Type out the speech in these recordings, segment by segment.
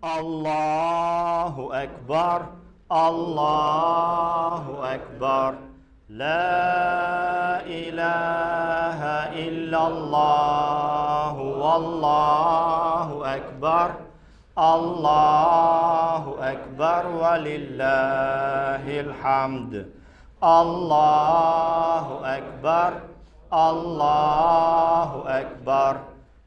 الله أكبر الله أكبر لا إله إلا الله والله أكبر الله أكبر ولله الحمد الله أكبر الله أكبر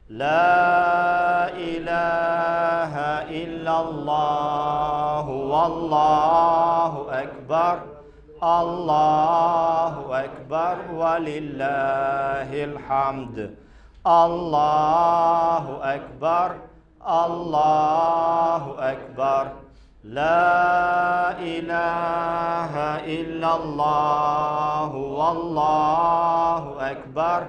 لا إله إلا الله والله أكبر الله أكبر ولله الحمد الله أكبر الله أكبر لا إله إلا الله والله أكبر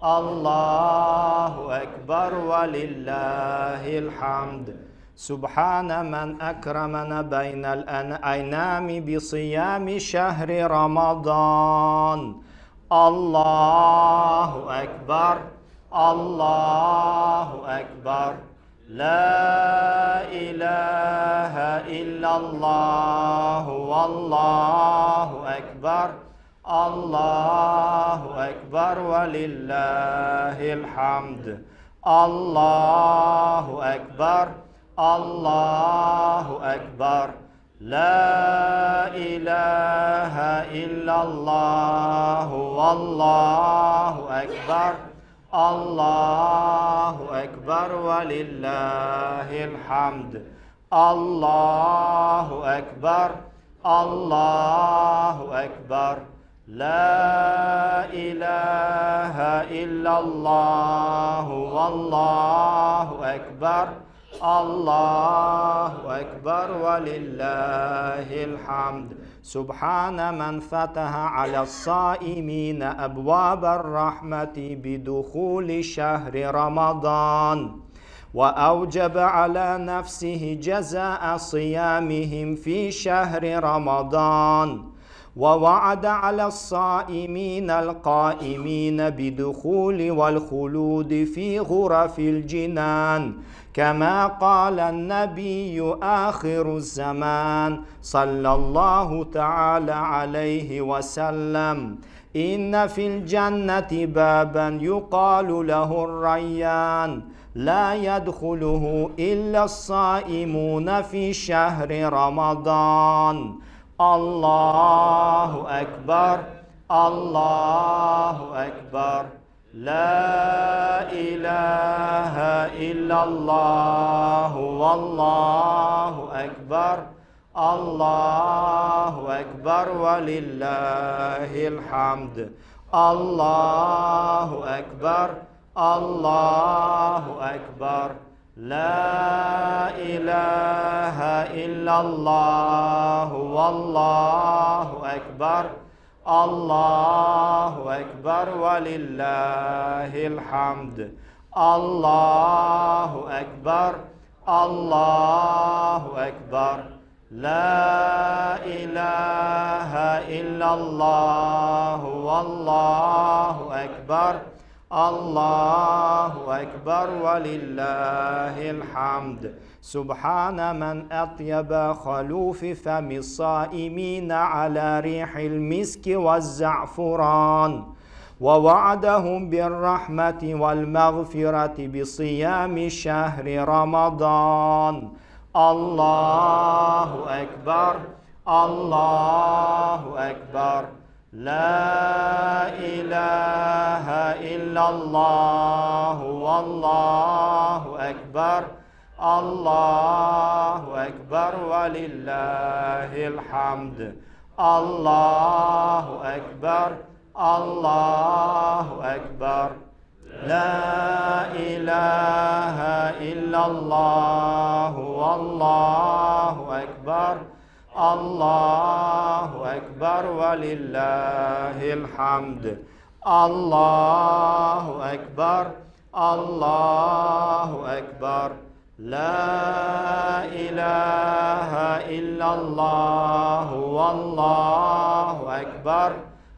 الله أكبر ولله الحمد سبحان من أكرمنا بين الأيام بصيام شهر رمضان الله أكبر الله أكبر لا إله إلا الله والله أكبر الله أكبر ولله الحمد الله أكبر الله أكبر لا إله إلا الله والله أكبر الله أكبر ولله الحمد الله أكبر الله أكبر لا إله إلا الله والله أكبر الله أكبر ولله الحمد سبحان من فتح على الصائمين أبواب الرحمة بدخول شهر رمضان وأوجب على نفسه جزاء صيامهم في شهر رمضان ووعد على الصائمين القائمين بدخول والخلود في غرف الجنان كما قال النبي آخر الزمان صلى الله تعالى عليه وسلم إن في الجنة بابا يقال له الريان لا يدخله إلا الصائمون في شهر رمضان الله أكبر الله أكبر لا إله إلا الله والله أكبر الله أكبر ولله الحمد الله أكبر الله أكبر لا إله إلا الله والله أكبر الله أكبر ولله الحمد الله أكبر الله أكبر لا إله إلا الله والله أكبر الله أكبر ولله الحمد سبحان من أطيب خلوف فم الصائمين على ريح المسك والزعفران ووعدهم بالرحمة والمغفرة بصيام شهر رمضان الله أكبر الله أكبر لا إله إلا الله والله أكبر الله أكبر ولله الحمد الله أكبر الله أكبر لا إله إلا الله والله أكبر الله أكبر ولله الحمد الله أكبر الله أكبر لا إله إلا الله والله أكبر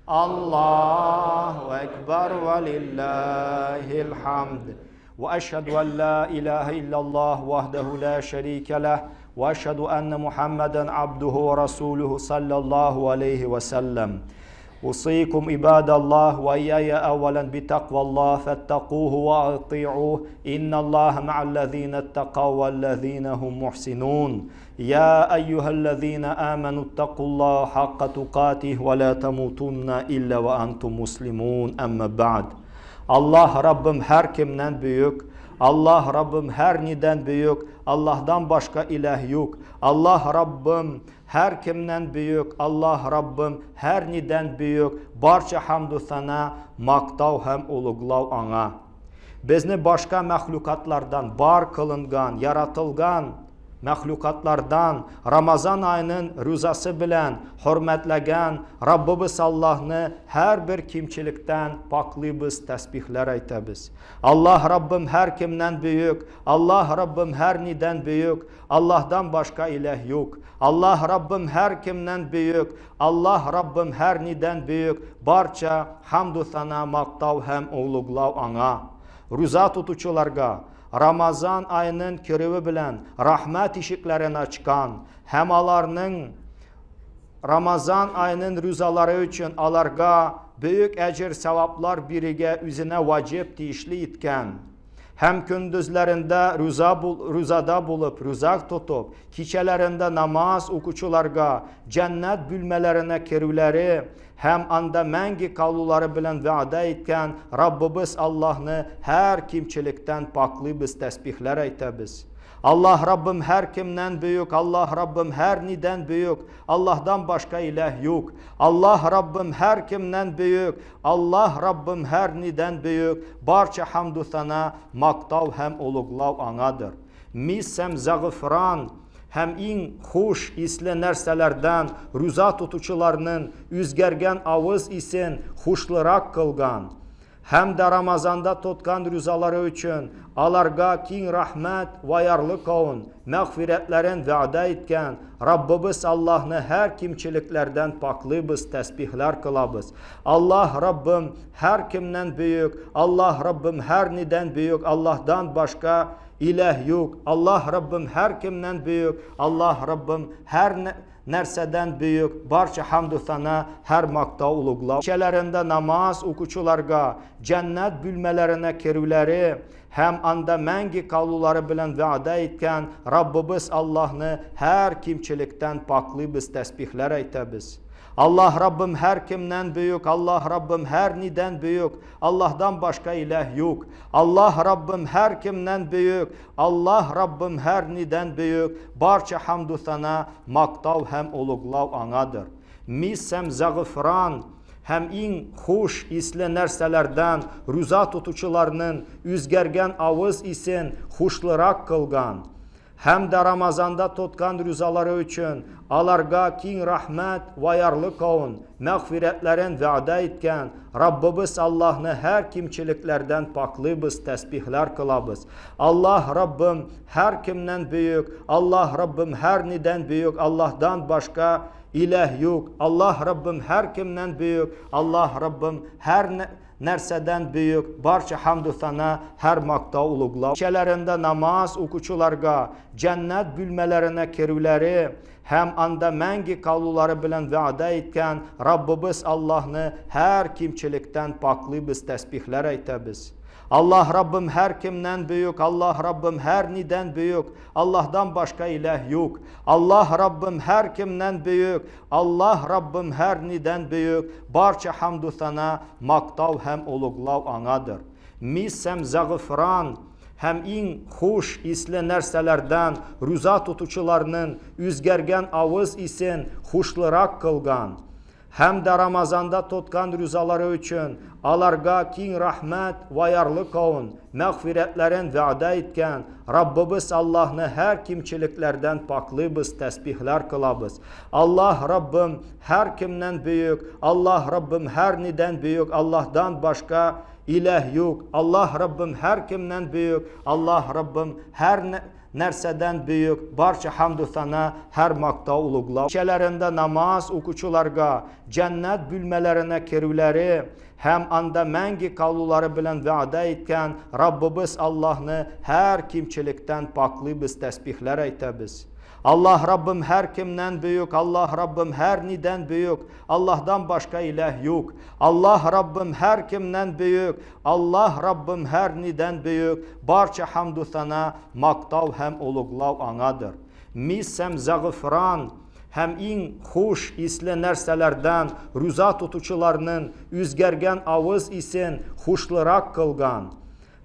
الله أكبر ولله الحمد وأشهد أن لا إله إلا الله وحده لا شريك له وأشهد أن محمدا عبده ورسوله صلى الله عليه وسلم. أوصيكم عباد الله وإياي أولا بتقوى الله فاتقوه وأطيعوه إن الله مع الذين اتقوا والذين هم محسنون. يا أيها الذين آمنوا اتقوا الله حق تقاته ولا تموتن إلا وأنتم مسلمون. أما بعد. Allah Rabbim her kimden büyük. Allah Rabbim her niden büyük. Allah'dan başka ilah yok. Allah Rabbim her kimden büyük. Allah Rabbim her niden büyük. Barça hamdü sana, maqtav hem uluglav ana. Bizni başka mahlukatlardan, bar kılıngan, yaratılgan məxluqatlardan Ramazan ayının rüzası bilen hürmetləgən Rabbimiz Allah'ını her bir kimçilikten paklıyız, təsbihlər aytəbiz. Allah Rabbim her kimden büyük, Allah Rabbim her niden büyük, Allah'dan başka ilah yok. Allah Rabbim her kimden büyük, Allah Rabbim her niden büyük, barça hamdü sana, maqtav hem uluglav ana. Rüza tutucularga Ramazan ayının kirəvi bilen rahmet işiklerini açkan, hem alarının Ramazan ayının rüzaları için alarga büyük ecir sevaplar birige üzine vacip dişli itken, hem gündüzlerinde rüzada bulup, rüzak tutup, kiçelerinde namaz okuçularga cennet bülmelerine kirüleri, hem anda mengi kaluları bilen vaada etken Rabbimiz Allah'ını her kimçilikten paklıyız, tesbihler aytəbiz. Allah Rabbim her kimden büyük, Allah Rabbim her niden büyük, Allah'tan başka ilah yok. Allah Rabbim her kimden büyük, Allah Rabbim her niden büyük, barça hamdü sana, maqtav hem uluglav anadır. Mis hem zağıfran, hem en hoş isli nerselerden rüza tutucularının üzgergen ağız isin hoşlırak kılgan, hem de Ramazanda tutkan rüzaları için alarga kin rahmet ve yarlı kavun mağfiretlerin vaada etken Rabbimiz Allah'ını her kimçiliklerden paklıyız, tesbihler kılabız. Allah Rabbim her kimden büyük, Allah Rabbim her neden büyük, Allah'tan başka ilah yok. Allah Rabbim her kimden büyük, Allah Rabbim her nerseden büyük, barça hamdü sana, her maqta uluglav. Kiçelerinde namaz okuçularga cennet bülmelerine kirüleri, hem anda mengi kaluları bilen vaada etken Rabbimiz Allah'ını her kimçilikten paklıyız, tesbihler aytəbiz. Allah Rabbim her kimden büyük, Allah Rabbim her niden büyük, Allah'tan başka ilah yok. Allah Rabbim her kimden büyük, Allah Rabbim her niden büyük, barça hamdü sana, maqtav hem uluglav anadır. Mis hem zağıfran, hem en hoş isli nerselerden rüza tutucularının üzgergen ağız isin hoşlırak kılgan, hem de Ramazanda tutkan rüzaları için alarga kin rahmet ve yarlı kavun mağfiretlerin vaada etken Rabbimiz Allah'ını her kimçiliklerden paklıyız, tesbihler kılabız. Allah Rabbim her kimden büyük, Allah Rabbim her niden büyük, Allah'tan başka ilah yok. Allah Rabbim her kimden büyük, Allah Rabbim her nerseden büyük, barça hamdü sana, her maqta uluglav. Kiçelerinde namaz okuçularga cennet bülmelerine kirüleri, hem anda mengi kaluları bilen vaada etken Rabbimiz Allah'ını her kimçilikten paklıyız, tesbihler aytəbiz. Allah Rabbim her kimden büyük, Allah Rabbim her niden büyük, Allah'tan başka ilah yok. Allah Rabbim her kimden büyük, Allah Rabbim her niden büyük, barça hamdü sana, maqtav hem uluglav anadır. Mis hem zağıfran, hem en hoş isli nerselerden rüza tutucularının üzgergen ağız isin hoşlırak kılgan, hem de Ramazanda tutkan rüzaları için alarga kin rahmet ve yarlı kavun mağfiretlerin vaada etken Rabbimiz Allah'ını her kimçiliklerden paklıyız, tesbihler kılabız. Allah Rabbim her kimden büyük, Allah Rabbim her niden büyük, Allah'tan başka ilah yok. Allah Rabbim her kimden büyük, Allah Rabbim her nərsədən böyük, barça hamd sana, hər maqta uluqlav. Gecələrində namaz oxucularga, cənnət bölmələrinə kirivləri, həm anda məngi qavluları bilən vədə etkən Rabbimiz Allah'ını hər kimçilikdən paklı biz təsbihlər eytəbiz. Allah Rabbim hər kimdən büyük, Allah Rabbim hər nidən büyük, Allah'dan başqa ilah yok. Allah Rabbim hər kimdən büyük, Allah Rabbim hər nidən büyük, barça hamdu sana, maqtav həm uluqlav anadır. Mis həm zağıfran, həm in xoş isli nərsələrdən, rüza tutucularının üzgərgən avız isin xoşlıraq qılğan.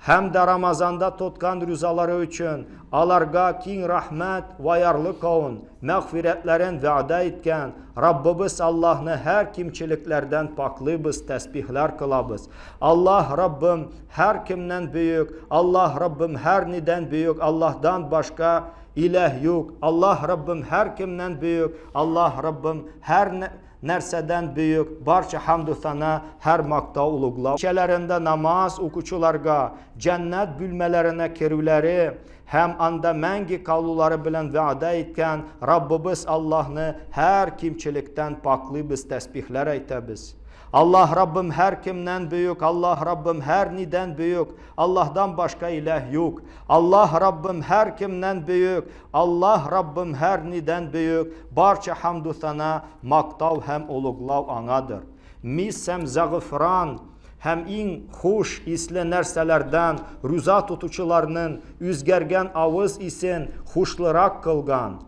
Həm də Ramazanda tutqan rüzaları üçün alarga kin rəhmət və yarlı qavun, məğfirətlərin vədə etkən Rabbimiz Allah'ını hər kimçiliklərdən paklı biz təsbihlər qılabız. Allah Rabbim hər kimdən büyük, Allah Rabbim hər nidən büyük, Allah'dan başqa ilah yok. Allah Rabbim hər kimdən büyük, Allah Rabbim hər nərsədən büyük, barça hamd sana, hər maqta uluqlav. Gecələrində namaz oxucularga, cənnət bölmələrinə kirivləri, həm anda məngi qavluları bilən vədə etkən Rabbimiz Allah'ını hər kimçilikdən paklı biz təsbihlər eytəbiz. Allah Rabbim hər kimdən büyük, Allah Rabbim hər nidən büyük, Allah'dan başqa ilah yok. Allah Rabbim hər kimdən büyük, Allah Rabbim hər nidən büyük, barça hamdu sana, maqtav həm uluqlav anadır. Mis həm zağıfran, həm in xoş isli nərsələrdən, rüza tutucularının üzgərgən avız isin xoşlıraq qılğan.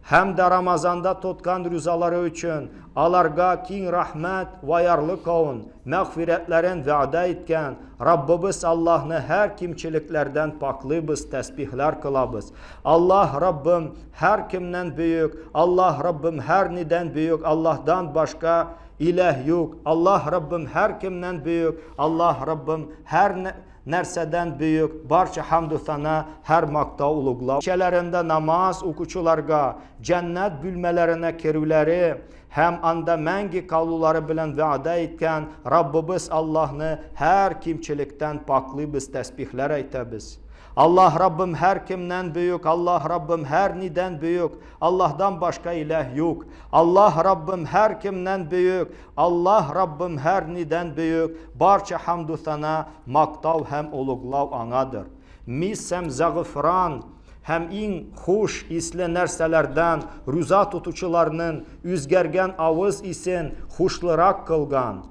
Həm də Ramazanda tutqan rüzaları üçün alarga kin rəhmət və yarlı qavun, məğfirətlərin vədə etkən Rabbimiz Allah'ını hər kimçiliklərdən paklı biz təsbihlər qılabız. Allah Rabbim hər kimdən büyük, Allah Rabbim hər nidən büyük, Allah'dan başqa ilah yok. Allah Rabbim hər kimdən büyük, Allah Rabbim hər nərsədən büyük, barça hamd sana, hər maqta uluqlav. Gecələrində namaz oxucularga, cənnət bölmələrinə kirivləri, həm anda məngi qavluları bilən vədə etkən Rabbimiz Allah'ını hər kimçilikdən paklı biz təsbihlər eytəbiz. Allah Rabbim hər kimdən büyük, Allah Rabbim hər nidən büyük, Allah'dan başqa ilah yok. Allah Rabbim hər kimdən büyük, Allah Rabbim hər nidən büyük, barça hamdu sana, maqtav həm uluqlav anadır. Mis həm zağıfran, həm in xoş isli nərsələrdən, rüza tutucularının üzgərgən avız isin xoşlıraq qılğan.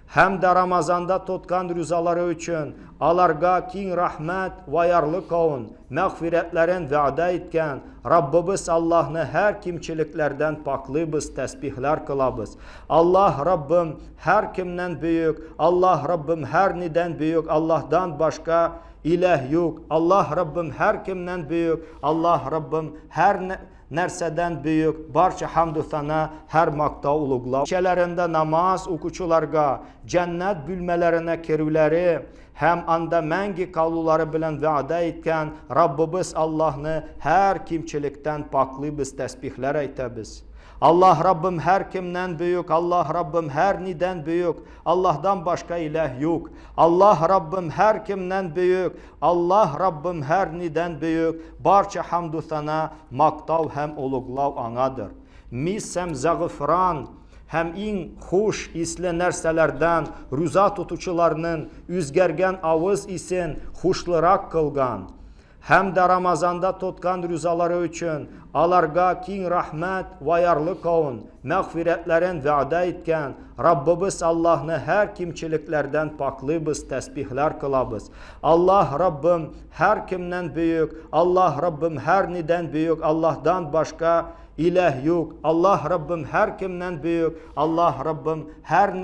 Həm də Ramazanda tutqan rüzaları üçün alarga kin rəhmət və yarlı qavun, məğfirətlərin vədə etkən Rabbimiz Allah'ını hər kimçiliklərdən paklı biz təsbihlər qılabız. Allah Rabbim hər kimdən büyük, Allah Rabbim hər nidən büyük, Allah'dan başqa ilah yok. Allah Rabbim hər kimdən büyük, Allah Rabbim hər nərsədən büyük, barça hamd sana, hər maqta uluqlav. Gecələrində namaz oxucularga, cənnət bölmələrinə kirivləri, həm anda məngi qavluları bilən vədə etkən Rabbimiz Allah'ını hər kimçilikdən paklı biz təsbihlər eytəbiz. Allah Rabbim hər kimdən büyük, Allah Rabbim hər nidən büyük, Allah'dan başqa ilah yok. Allah Rabbim hər kimdən büyük, Allah Rabbim hər nidən büyük, barça hamdu sana, maqtav həm uluqlav anadır. Mis həm zağıfran, həm in xoş isli nərsələrdən, rüza tutucularının üzgərgən avız isin xoşlıraq qılğan. Həm də Ramazanda tutqan rüzaları üçün alarga kin rəhmət və yarlı qavun, məğfirətlərin vədə etkən Rabbimiz Allah'ını hər kimçiliklərdən paklı biz təsbihlər qılabız. Allah Rabbim hər kimdən büyük, Allah Rabbim hər nidən büyük, Allah'dan başqa ilah yok. Allah Rabbim hər kimdən büyük, Allah Rabbim hər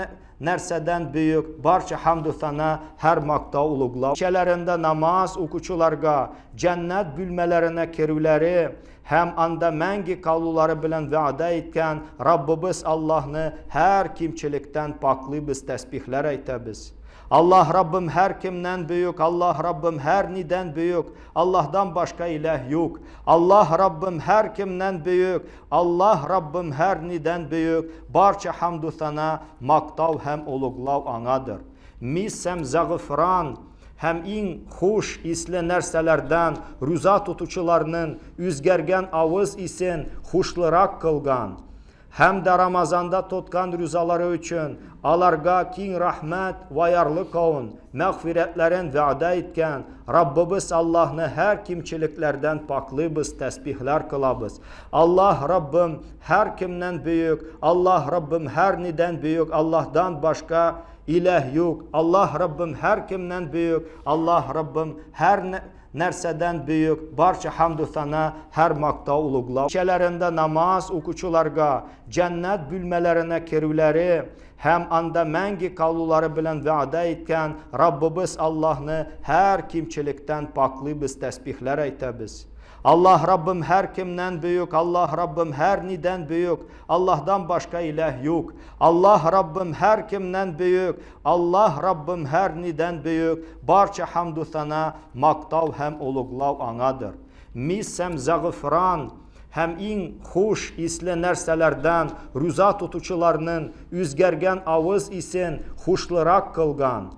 nərsədən büyük, barça hamd sana, hər maqta uluqlav. Gecələrində namaz oxucularga, cənnət bölmələrinə kirivləri, həm anda məngi qavluları bilən vədə etkən Rabbimiz Allah'ını hər kimçilikdən paklı biz təsbihlər eytəbiz. Allah Rabbim hər kimdən büyük, Allah Rabbim hər nidən büyük, Allah'dan başqa ilah yok. Allah Rabbim hər kimdən büyük, Allah Rabbim hər nidən büyük, barça hamdu sana, maqtav həm uluqlav anadır. Mis həm zağıfran, həm ən xoş isli nərsələrdən rüza tutucularının üzgərgən avız isin xuşlıraq qılğan, həm də Ramazanda tutqan rüzaları üçün alarga kin rəhmət və yarlıq olun, məğfirətlərin vədə etkən Rabbimiz Allah'ını hər kimçiliklərdən paklıyız, təsbihlər qılabız. Allah Rabbim hər kimdən büyük, Allah Rabbim hər nidən büyük, Allah'dan başqa ilah yox. Allah Rabbim hər kimdən büyük, Allah Rabbim hər nərsədən büyük, barça hamdü sana hər maqta uluqla. Gecələrində namaz oxucularga cənnət bölmələrinə kirvləri, həm anda məngi qavluları bilən vədə etkən Rabbimiz Allah'ını hər kimçilikdən paklıyız, təsbihlər eytəbiz. Allah Rabbim hər kimdən büyük, Allah Rabbim hər nidən büyük, Allah'dan başqa ilah yox. Allah Rabbim hər kimdən büyük, Allah Rabbim hər nidən büyük, barça hamdü sana maqtav həm uluqlav anadır. Mis həm zəğfran, həm ən xoş isli nərsələrdən rüza tutucularının üzgərgən avız isin xuşlıraq qılğan,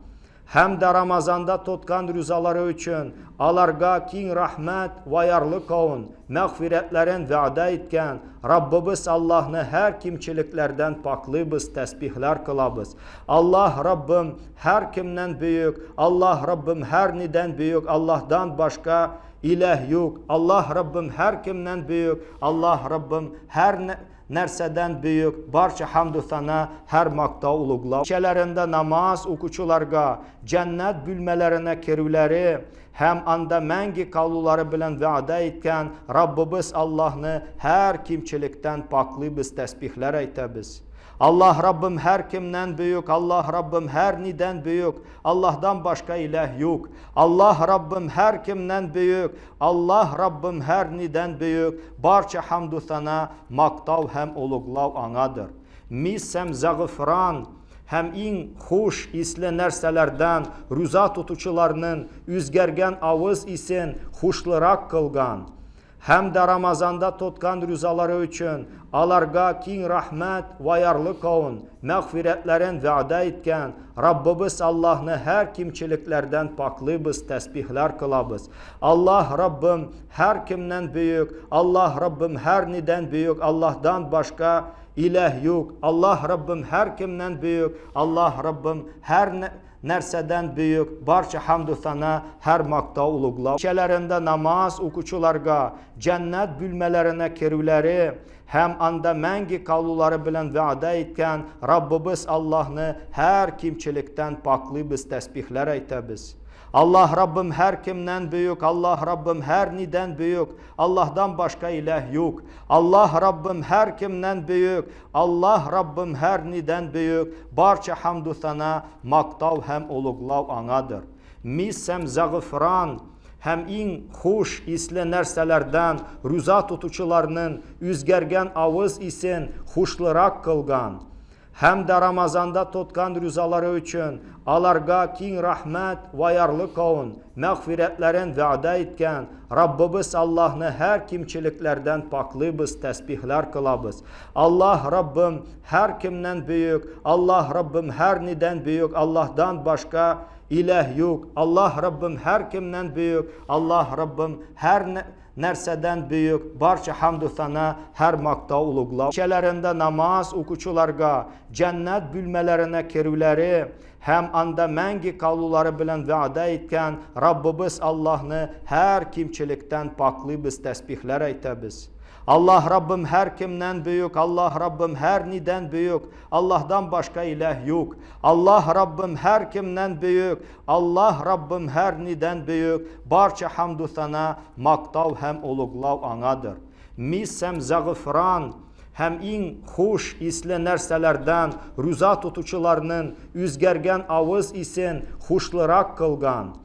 həm də Ramazanda tutqan rüzaları üçün alarga kin rəhmət və yarlıq olun, məğfirətlərin vədə etkən Rabbimiz Allah'ını hər kimçiliklərdən paklıyız, təsbihlər qılabız. Allah Rabbim hər kimdən büyük, Allah Rabbim hər nidən büyük, Allah'dan başqa ilah yox. Allah Rabbim hər kimdən büyük, Allah Rabbim hər nərsədən büyük, barça hamdü sana hər maqta uluqla. Gecələrində namaz oxucularga cənnət bölmələrinə kirvləri, həm anda məngi qavluları bilən vədə etkən Rabbimiz Allah'ını hər kimçilikdən paklıyız, təsbihlər eytəbiz. Allah Rabbim hər kimdən büyük, Allah Rabbim hər nidən büyük, Allah'dan başqa ilah yox. Allah Rabbim hər kimdən büyük, Allah Rabbim hər nidən büyük, barça hamdü sana maqtav həm uluqlav anadır. Mis həm zəğfran, həm ən xoş isli nərsələrdən rüza tutucularının üzgərgən avız isin xuşlıraq qılğan, həm də Ramazanda tutqan rüzaları üçün alarga kin rəhmət və yarlıq olun, məğfirətlərin vədə etkən Rabbimiz Allah'ını hər kimçiliklərdən paklıyız, təsbihlər qılabız. Allah Rabbim hər kimdən büyük, Allah Rabbim hər nidən büyük, Allah'dan başqa ilah yox. Allah Rabbim hər kimdən büyük, Allah Rabbim hər nərsədən büyük, barça hamdü sana hər maqta uluqla. Gecələrində namaz oxucularga cənnət bölmələrinə kirvləri, həm anda məngi qavluları bilən vədə etkən Rabbimiz Allah'ını hər kimçilikdən paklıyız, təsbihlər eytəbiz. Allah Rabbim hər kimdən büyük, Allah Rabbim hər nidən büyük, Allah'dan başqa ilah yox. Allah Rabbim hər kimdən büyük, Allah Rabbim hər nidən büyük, barça hamdü sana maqtav həm uluqlav anadır. Mis həm zəğfran, həm ən xoş isli nərsələrdən rüza tutucularının üzgərgən avız isin xuşlıraq qılğan, həm də Ramazanda tutqan rüzaları üçün alarga kin rəhmət və yarlıq olun, məğfirətlərin vədə etkən Rabbimiz Allah'ını hər kimçiliklərdən paklıyız, təsbihlər qılabız. Allah Rabbim hər kimdən büyük, Allah Rabbim hər nidən büyük, Allah'dan başqa ilah yox. Allah Rabbim hər kimdən büyük, Allah Rabbim hər nərsədən büyük, barça hamdü sana hər maqta uluqla. Gecələrində namaz oxucularga cənnət bölmələrinə kirvləri, həm anda məngi qavluları bilən vədə etkən Rabbimiz Allah'ını hər kimçilikdən paklıyız, təsbihlər eytəbiz. Allah Rabbim hər kimdən büyük, Allah Rabbim hər nidən büyük, Allah'dan başqa ilah yox. Allah Rabbim hər kimdən büyük, Allah Rabbim hər nidən büyük, barça hamdü sana maqtav həm uluqlav anadır. Mis həm zəğfran, həm ən xoş isli nərsələrdən rüza tutucularının üzgərgən avız isin xuşlıraq qılğan,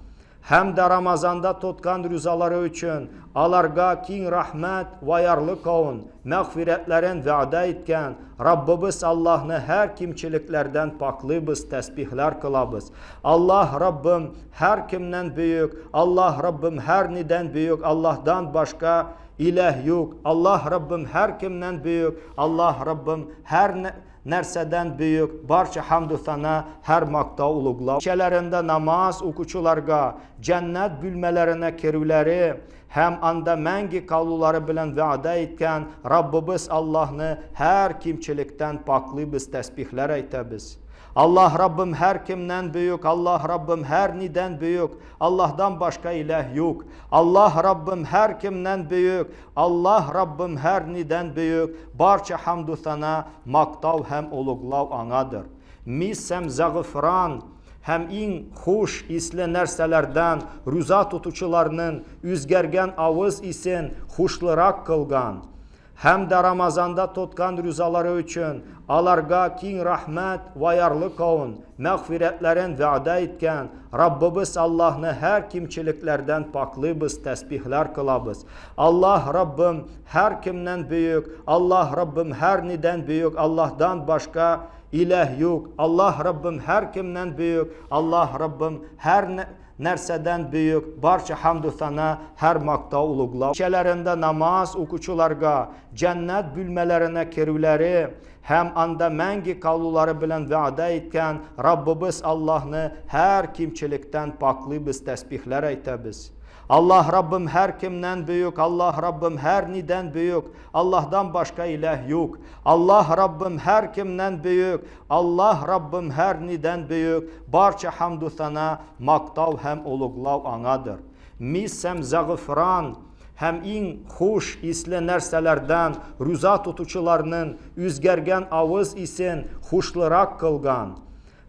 həm də Ramazanda tutqan rüzaları üçün alarga kin rəhmət və yarlıq olun, məğfirətlərin vədə etkən Rabbimiz Allah'ını hər kimçiliklərdən paklıyız, təsbihlər qılabız. Allah Rabbim hər kimdən büyük, Allah Rabbim hər nidən büyük, Allah'dan başqa ilah yox. Allah Rabbim hər kimdən büyük, Allah Rabbim hər nərsədən böyük, barça hamd sənə, hər maqta uluqla. Gecələrində namaz oxucularga cənnət bölmələrinə kirivləri, həm anda məngi qavluları bilən vədə etkən Rabbimiz Allah'ını hər kimçilikdən paklı biz təsbihlər eytəbiz. Allah Rabbim hər kimdən büyük, Allah Rabbim hər nidən büyük, Allah'dan başqa ilah yok. Allah Rabbim hər kimdən büyük, Allah Rabbim hər nidən büyük, barça hamdu sana, maqtav həm uluqlav anadır. Misəm zağıfran, həm in xoş isli nərsələrdən, rüza tutucularının üzgərgən avız isin xoşlıraq qılğan. Həm də Ramazanda tutqan rüzaları üçün alarga kin rəhmət və yarlı qavun, məğfirətlərin vədə etkən Rabbimiz Allah'ını hər kimçiliklərdən paklı biz təsbihlər qılabız. Allah Rabbim hər kimdən büyük, Allah Rabbim hər nidən büyük, Allah'dan başqa ilah yok. Allah Rabbim hər kimdən büyük, Allah Rabbim hər nərsədən büyük, barça hamdu sana, hər maqta uluqla. Gecələrində namaz oxucularga cənnət bölmələrinə kirivləri, həm anda məngi qavluları bilən vədə etkən Rabbimiz Allah'ını hər kimçilikdən paklı biz təsbihlər eytəbiz. Allah Rabbim hər kimdən büyük, Allah Rabbim hər nidən büyük, Allah'dan başqa ilah yok. Allah Rabbim hər kimdən büyük, Allah Rabbim hər nidən büyük, barça hamdu sana, maqtav həm uluqlav anadır. Misəm zağıfran, həm in xoş isli nərsələrdən, rüza tutucularının üzgərgən avız isin xoşlıraq qılğan.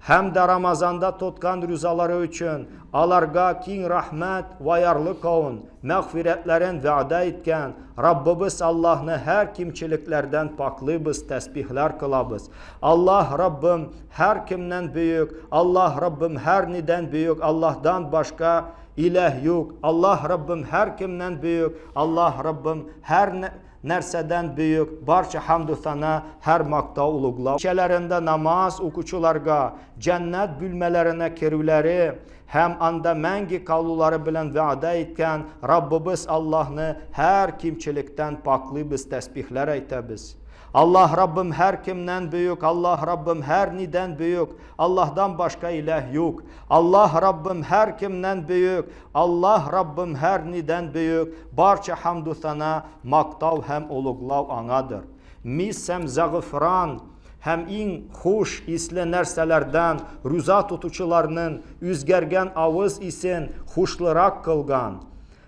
Həm də Ramazanda tutqan rüzaları üçün alarga kin rəhmət və yarlı qavun, məğfirətlərin vədə etkən Rabbimiz Allah'ını hər kimçiliklərdən paklı biz təsbihlər qılabız. Allah Rabbim hər kimdən büyük, Allah Rabbim hər nidən büyük, Allah'dan başqa ilah yok. Allah Rabbim hər kimdən büyük, Allah Rabbim hər nərsədən büyük, barça hamdu sana, hər maqta uluqla. Gecələrində namaz oxucularga cənnət bölmələrinə kirivləri, həm anda məngi qavluları bilən vədə etkən Rabbimiz Allah'ını hər kimçilikdən paklı biz təsbihlər eytəbiz. Allah Rabbim hər kimdən büyük, Allah Rabbim hər nidən büyük, Allah'dan başqa ilah yok. Allah Rabbim hər kimdən büyük, Allah Rabbim hər nidən büyük, barça hamdu sana, maqtav həm uluqlav anadır. Misəm zağıfran, həm in xoş isli nərsələrdən, rüza tutucularının üzgərgən avız isin xoşlıraq qılğan.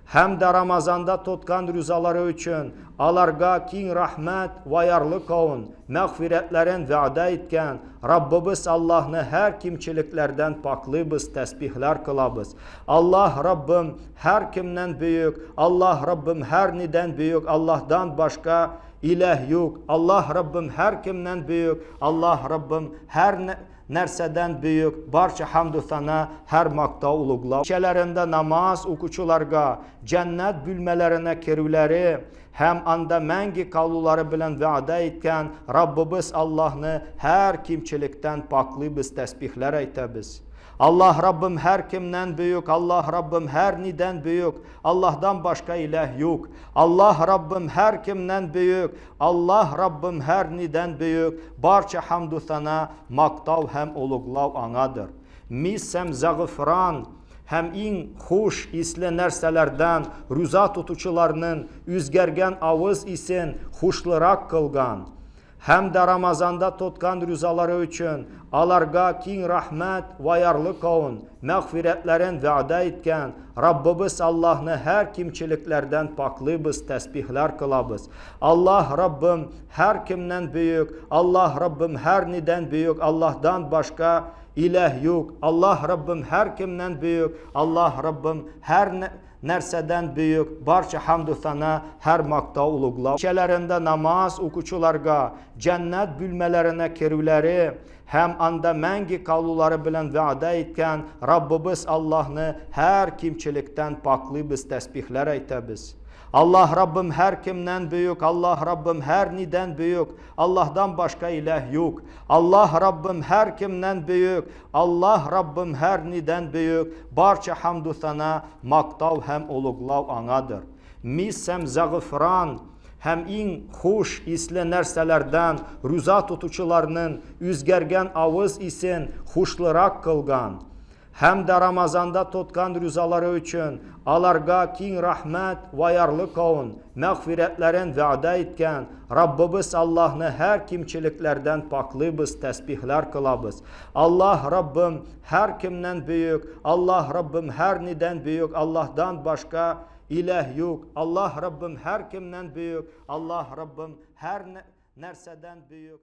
Həm də Ramazanda tutqan rüzaları üçün alarga kin rəhmət və yarlı qavun, məğfirətlərin vədə etkən Rabbimiz Allah'ını hər kimçiliklərdən paklı biz təsbihlər qılabız. Allah Rabbim hər kimdən büyük, Allah Rabbim hər nidən büyük, Allah'dan başqa ilah yok. Allah Rabbim hər kimdən büyük, Allah Rabbim hər nərsədən büyük, barça hamdu sana, hər maqta uluqla. Gecələrində namaz oxucularga cənnət bölmələrinə kirivləri, həm anda məngi qavluları bilən vədə etkən Rabbimiz Allah'ını hər kimçilikdən paklı biz təsbihlər eytəbiz. Allah Rabbim hər kimdən büyük, Allah Rabbim hər nidən büyük, Allah'dan başqa ilah yok. Allah Rabbim hər kimdən büyük, Allah Rabbim hər nidən büyük, barça hamdu sana, maqtav həm uluqlav anadır. Misəm zağıfran, həm in xoş isli nərsələrdən, rüza tutucularının üzgərgən avız isin xoşlıraq qılğan. Həm də Ramazanda tutqan rüzaları üçün alarga kin rəhmət və yarlı qavun, məğfirətlərin vədə etkən Rabbimiz Allah'ını hər kimçiliklərdən paklı biz təsbihlər qılabız. Allah Rabbim hər kimdən büyük, Allah Rabbim hər nidən büyük, Allah'dan başqa ilah yok. Allah Rabbim hər kimdən büyük, Allah Rabbim hər nərsədən büyük, barça hamdu sana, hər maqta uluqla. Gecələrində namaz oxucularga cənnət bölmələrinə kirivləri, həm anda məngi qavluları bilən vədə etkən Rabbimiz Allah'ını hər kimçilikdən paklı biz təsbihlər eytəbiz. Allah Rabbim hər kimdən büyük, Allah Rabbim hər nidən büyük, Allah'dan başqa ilah yok. Allah Rabbim hər kimdən büyük, Allah Rabbim hər nidən büyük, barça hamdu sana, maqtav həm uluqlav anadır. Misəm zağıfran, һәм иң хуш исле нәрсәләрдән руза тотучыларның үзгәргән авыз исен хушлырак кылган. Һәм дә Рамазанда тоткан рузалары өчен аларга киң рәхмәт ва ярлыковын, мәгъфирәтләрен вәгъдә иткән Раббыбыз Аллаһны һәр кимчелекләрдән паклыйбыз, тәсбихләр кылабыз. Аллаһ Раббым һәр кемнән бөек, Аллаһ Раббым һәр нидән бөек, Аллаһдан башка иләһ юк. Аллаһ Раббым һәр кемнән бөек, Аллаһ Раббым һәр нәрсәдән бөек.